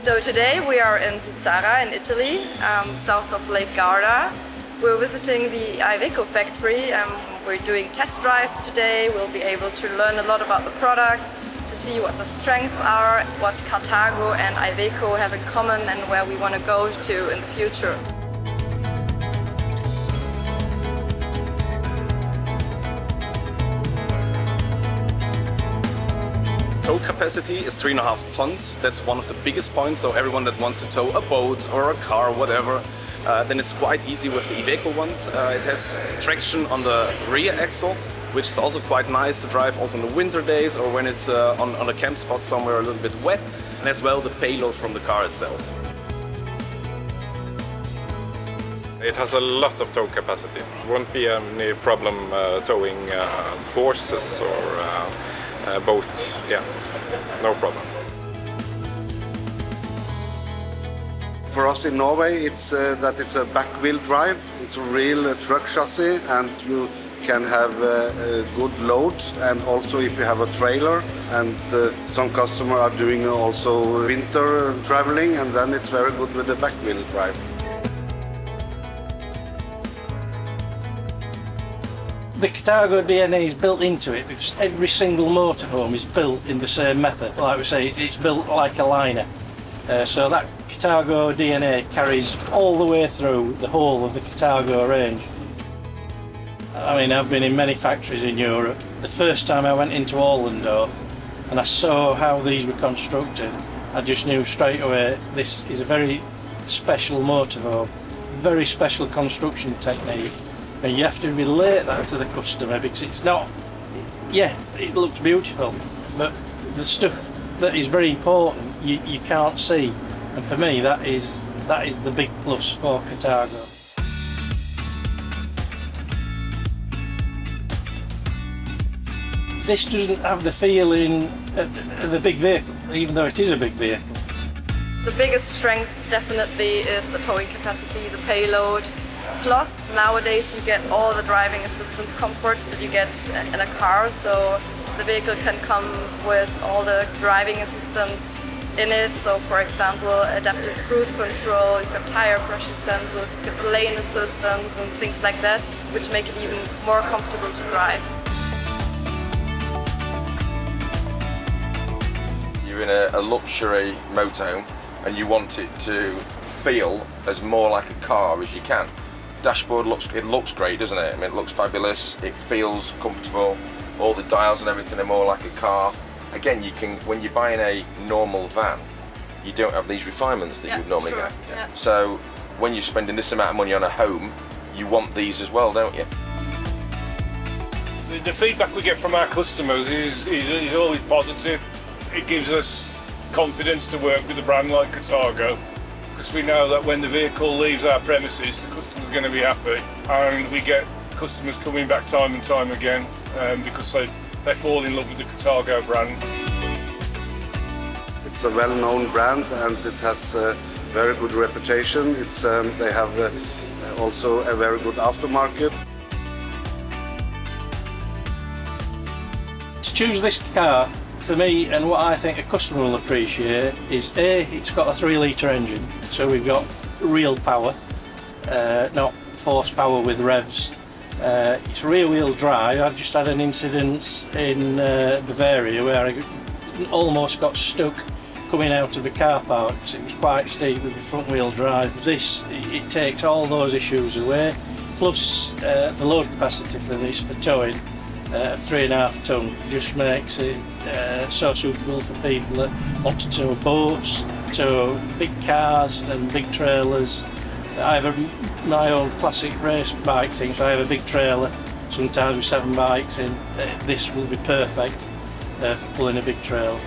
So today we are in Suzzara in Italy, south of Lake Garda. We're visiting the Iveco factory. We're doing test drives today. We'll be able to learn a lot about the product, to see what the strengths are, what Carthago and Iveco have in common and where we want to go to in the future. Tow capacity is 3.5 tons. That's one of the biggest points. So everyone that wants to tow a boat or a car, whatever, then it's quite easy with the Iveco ones. It has traction on the rear axle, which is also quite nice to drive also on the winter days or when it's on a camp spot somewhere a little bit wet, and as well the payload from the car itself. It has a lot of tow capacity. Won't be any problem towing horses or boats. Yeah, no problem. For us in Norway, it's that it's a back-wheel drive. It's a real truck chassis, and you can have good loads. And also, if you have a trailer, and some customers are doing also winter traveling, and then it's very good with the back-wheel drive. The Carthago DNA is built into it because every single motorhome is built in the same method. Like we say, it's built like a liner. So that Carthago DNA carries all the way through the whole of the Carthago range. I mean, I've been in many factories in Europe. The first time I went into Allendorf and I saw how these were constructed, I just knew straight away this is a very special motorhome, very special construction technique. And you have to relate that to the customer because it's not, yeah, it looks beautiful, but the stuff that is very important you can't see. And for me, that is the big plus for Carthago. This doesn't have the feeling of a big vehicle, even though it is a big vehicle. The biggest strength definitely is the towing capacity, the payload. Plus, nowadays you get all the driving assistance comforts that you get in a car, so the vehicle can come with all the driving assistance in it. So, for example, adaptive cruise control, you've got tire pressure sensors, you've got lane assistance and things like that, which make it even more comfortable to drive. You're in a luxury motorhome and you want it to feel as more like a car as you can. Dashboard looks great, doesn't it? I mean, it looks fabulous, it feels comfortable, all the dials and everything are more like a car. Again, you can, when you're buying a normal van, you don't have these refinements that you would normally get. Yeah. So when you're spending this amount of money on a home, you want these as well, don't you? The feedback we get from our customers is always positive. It gives us confidence to work with a brand like Carthago, because we know that when the vehicle leaves our premises, the customer's going to be happy, and we get customers coming back time and time again because they fall in love with the Carthago brand. It's a well-known brand and it has a very good reputation. They have also a very good aftermarket. To choose this car, for me, and what I think a customer will appreciate is A, it's got a 3-litre engine, so we've got real power, not force power with revs. It's rear-wheel drive. I've just had an incident in Bavaria where I almost got stuck coming out of the car park because it was quite steep with the front-wheel drive. This, it takes all those issues away, plus the load capacity for this, for towing, 3.5 ton, just makes it so suitable for people that want to tow boats, tow big cars and big trailers. I have my own classic race bike team, so I have a big trailer, sometimes with 7 bikes in. This will be perfect for pulling a big trail.